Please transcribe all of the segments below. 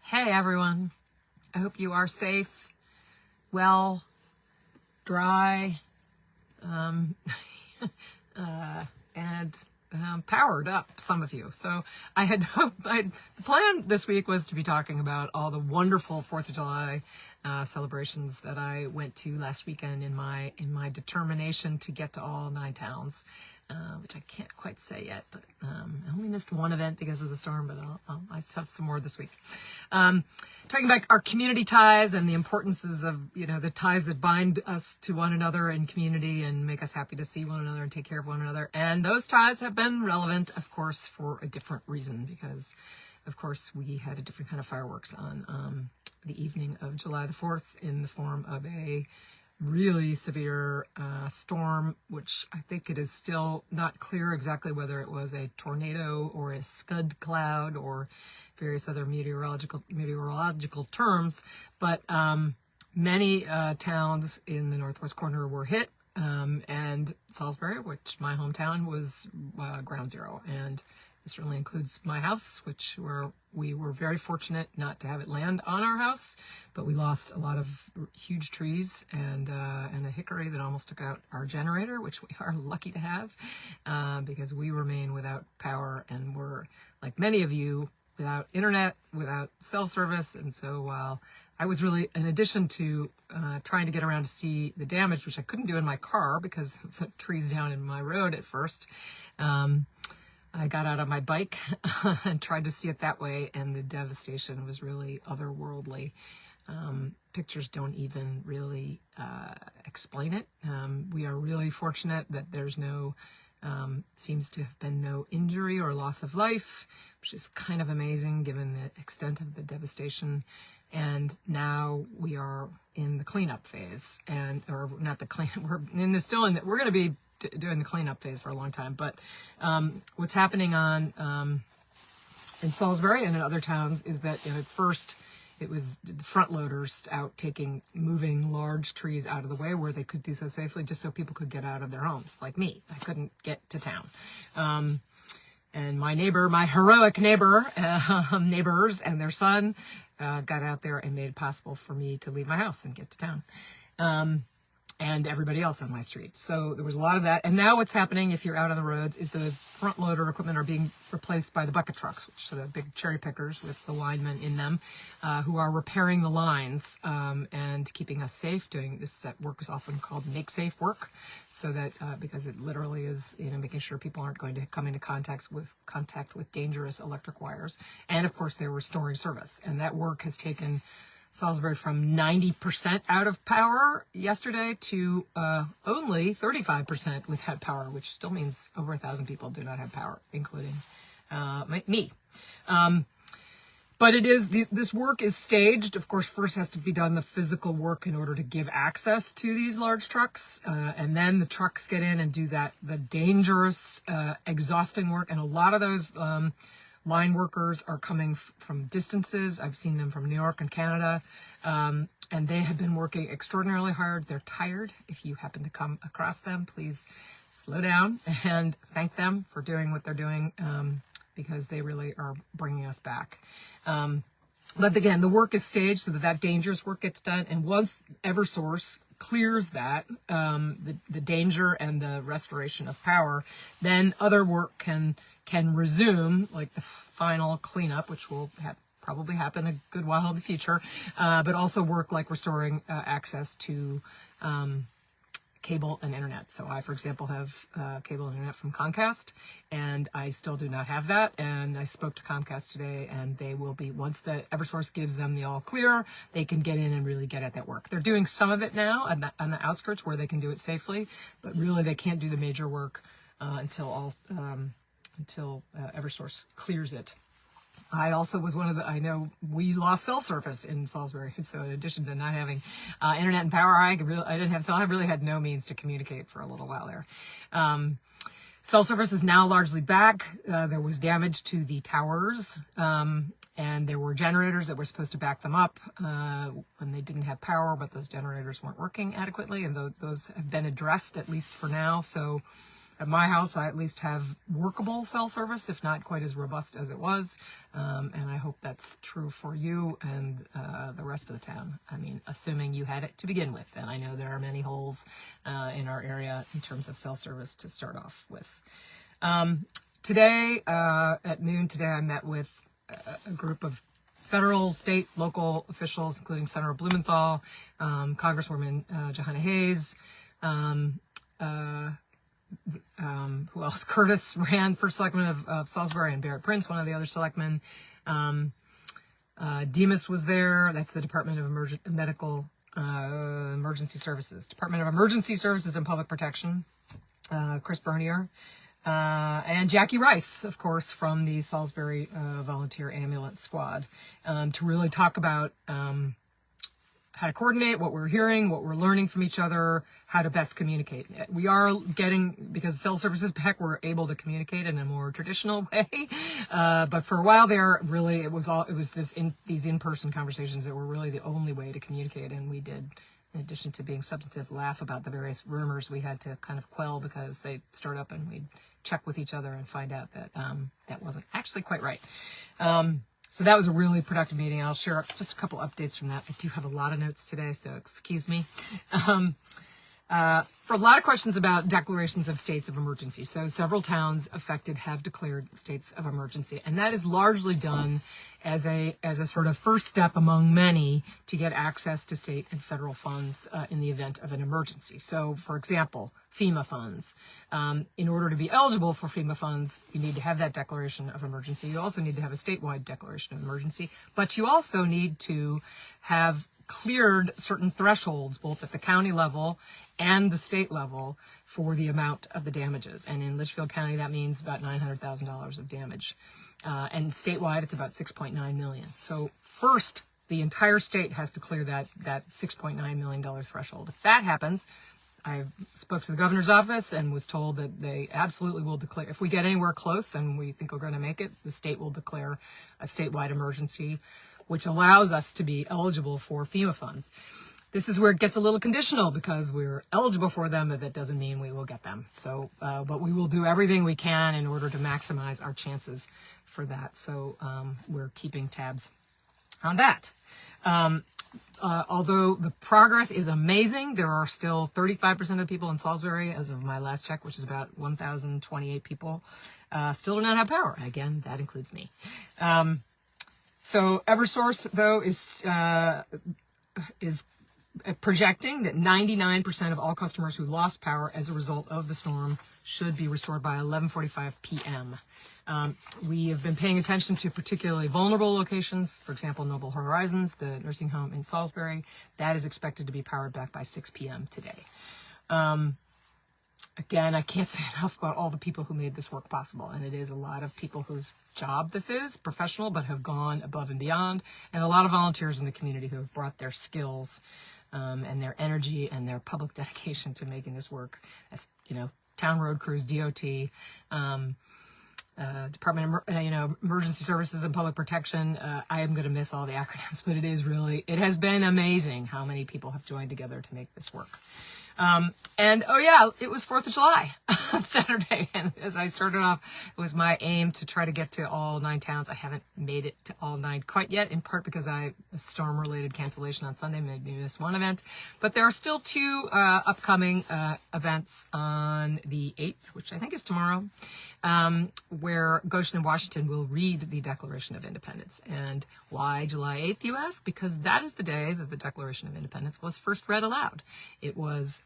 Hey everyone, I hope you are safe, well, dry, and powered up, some of you. So the plan this week was to be talking about all the wonderful 4th of July celebrations that I went to last weekend in my determination to get to all 9 towns. Which I can't quite say yet, but I only missed one event because of the storm, but I have some more this week. Talking about our community ties and the importances of, the ties that bind us to one another in community and make us happy to see one another and take care of one another. And those ties have been relevant, of course, for a different reason, because, of course, we had a different kind of fireworks on the evening of July the 4th in the form of a really severe storm, which I think it is still not clear exactly whether it was a tornado or a scud cloud or various other meteorological terms, but many towns in the northwest corner were hit, and Salisbury, which my hometown, was ground zero, and it certainly includes my house, we were very fortunate not to have it land on our house, but we lost a lot of huge trees and a hickory that almost took out our generator, which we are lucky to have, because we remain without power and we're, like many of you, without internet, without cell service. And so while I was really, in addition to trying to get around to see the damage, which I couldn't do in my car because of the trees down in my road at first, I got out on my bike and tried to see it that way, and the devastation was really otherworldly. Pictures don't even really explain it. We are really fortunate that there's seems to have been no injury or loss of life, which is kind of amazing given the extent of the devastation. And now we are in the cleanup phase, or not the cleanup, we're going to be doing the cleanup phase for a long time. But what's happening in Salisbury and in other towns is that at first it was the front loaders out moving large trees out of the way where they could do so safely, just so people could get out of their homes. Like me, I couldn't get to town. And my heroic neighbors and their son got out there and made it possible for me to leave my house and get to town. And everybody else on my street. So there was a lot of that. And now what's happening, if you're out on the roads, is those front loader equipment are being replaced by the bucket trucks, which are the big cherry pickers with the linemen in them, who are repairing the lines and keeping us safe. Doing this work is often called make safe work, so that because it literally is, making sure people aren't going to come into contact with dangerous electric wires. And of course, they're restoring service, and that work has taken Salisbury from 90% out of power yesterday to only 35% without power, which still means over 1,000 people do not have power, including me. But this work is staged. Of course, first has to be done the physical work in order to give access to these large trucks. And then the trucks get in and do the dangerous, exhausting work. And a lot of those line workers are coming from distances. I've seen them from New York and Canada, and they have been working extraordinarily hard. They're tired. If you happen to come across them, please slow down and thank them for doing what they're doing, because they really are bringing us back. But again, the work is staged so that dangerous work gets done. And once Eversource clears that, the danger and the restoration of power, then other work can resume, like the final cleanup, which will probably happen a good while in the future, but also work like restoring access to cable and internet. So I, for example, have cable and internet from Comcast, and I still do not have that. And I spoke to Comcast today, and they will be, once the Eversource gives them the all clear, they can get in and really get at that work. They're doing some of it now on the outskirts where they can do it safely, but really they can't do the major work until Eversource clears it. I also was I know we lost cell service in Salisbury. So in addition to not having internet and power, I really had no means to communicate for a little while there. Cell service is now largely back. There was damage to the towers, and there were generators that were supposed to back them up when they didn't have power, but those generators weren't working adequately, and those have been addressed, at least for now. So at my house, I at least have workable cell service, if not quite as robust as it was. And I hope that's true for you and the rest of the town. I mean, assuming you had it to begin with. And I know there are many holes in our area in terms of cell service to start off with. Today, at noon today, I met with a group of federal, state, local officials, including Senator Blumenthal, Congresswoman Jahana Hayes, who else? Curtis Rand, first selectman of Salisbury, and Barrett Prince, one of the other selectmen. Demas was there. That's the Department of Emergency Services. Department of Emergency Services and Public Protection. Chris Bernier. And Jackie Rice, of course, from the Salisbury Volunteer Ambulance Squad, to really talk about how to coordinate, what we're hearing, what we're learning from each other, how to best communicate. We are getting, because cell services back, we're able to communicate in a more traditional way. But for a while there, really, these in-person conversations that were really the only way to communicate. And we did, in addition to being substantive, laugh about the various rumors we had to kind of quell because they start up and we'd check with each other and find out that that wasn't actually quite right. So that was a really productive meeting. I'll share just a couple updates from that. I do have a lot of notes today, so excuse me. For a lot of questions about declarations of states of emergency. So several towns affected have declared states of emergency, and that is largely done as a sort of first step among many to get access to state and federal funds in the event of an emergency. So, for example, FEMA funds. In order to be eligible for FEMA funds, you need to have that declaration of emergency. You also need to have a statewide declaration of emergency, but you also need to have cleared certain thresholds, both at the county level and the state level, for the amount of the damages. And in Litchfield County, that means about $900,000 of damage. And statewide, it's about $6.9 million. So first, the entire state has to clear that $6.9 million threshold. If that happens, I spoke to the governor's office and was told that they absolutely will declare, if we get anywhere close and we think we're going to make it, the state will declare a statewide emergency, which allows us to be eligible for FEMA funds. This is where it gets a little conditional because we're eligible for them, but that doesn't mean we will get them. So, but we will do everything we can in order to maximize our chances for that. So we're keeping tabs on that. Although the progress is amazing, there are still 35% of the people in Salisbury, as of my last check, which is about 1,028 people, still do not have power. Again, that includes me. So Eversource, though, is projecting that 99% of all customers who lost power as a result of the storm should be restored by 11:45 p.m. We have been paying attention to particularly vulnerable locations, for example, Noble Horizons, the nursing home in Salisbury. That is expected to be powered back by 6 p.m. today. Again, I can't say enough about all the people who made this work possible. And it is a lot of people whose job this is, professional, but have gone above and beyond. And a lot of volunteers in the community who have brought their skills and their energy and their public dedication to making this work. As you know, town road crews, DOT, Department of Emergency Services and Public Protection. I am going to miss all the acronyms, but it has been amazing how many people have joined together to make this work. And oh yeah, it was 4th of July on Saturday. And as I started off, it was my aim to try to get to all 9 towns. I haven't made it to all 9 quite yet, in part because a storm-related cancellation on Sunday made me miss one event. But there are still 2 upcoming events on the 8th, which I think is tomorrow, where Goshen and Washington will read the Declaration of Independence. And why July 8th, you ask? Because that is the day that the Declaration of Independence was first read aloud. It was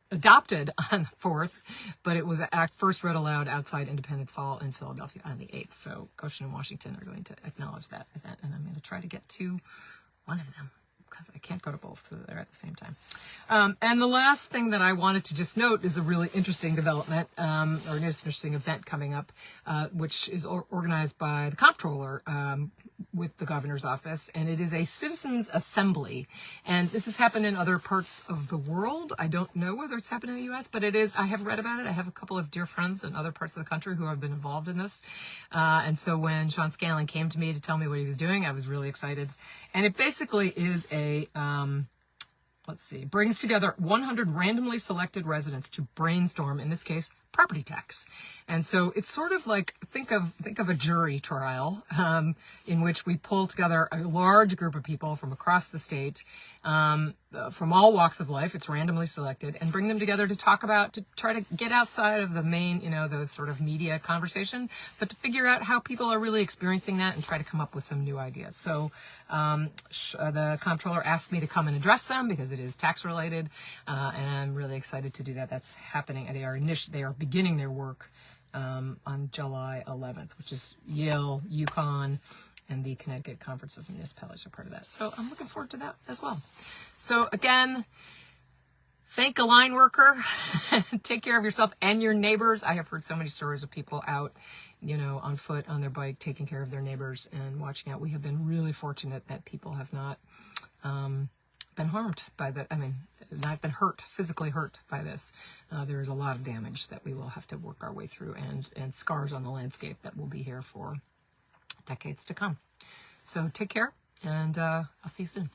adopted on the 4th, but it was first read aloud outside Independence Hall in Philadelphia on the 8th. So Goshen and Washington are going to acknowledge that event, and I'm going to try to get to one of them, because I can't go to both because they're at the same time. And the last thing that I wanted to just note is a really interesting development, or an interesting event coming up, which is organized by the comptroller with the governor's office, and it is a citizens' assembly. And this has happened in other parts of the world. I don't know whether it's happened in the U.S., but it is. I have read about it. I have a couple of dear friends in other parts of the country who have been involved in this. And so when Sean Scanlon came to me to tell me what he was doing, I was really excited. And it basically is a let's see, brings together 100 randomly selected residents to brainstorm, in this case, property tax. And so it's sort of like, think of a jury trial, in which we pull together a large group of people from across the state, from all walks of life. It's randomly selected, and bring them together to talk about, to try to get outside of the main, the sort of media conversation, but to figure out how people are really experiencing that and try to come up with some new ideas. So the comptroller asked me to come and address them because it is tax related, and I'm really excited to do that. That's happening. They are beginning their work on July 11th, which is Yale, UConn, and the Connecticut Conference of Municipalities are part of that. So I'm looking forward to that as well. So again, thank a line worker. Take care of yourself and your neighbors. I have heard so many stories of people out, on foot, on their bike, taking care of their neighbors and watching out. We have been really fortunate that people have not been harmed by not been physically hurt by this. There is a lot of damage that we will have to work our way through, and scars on the landscape that will be here for decades to come. So take care, and I'll see you soon.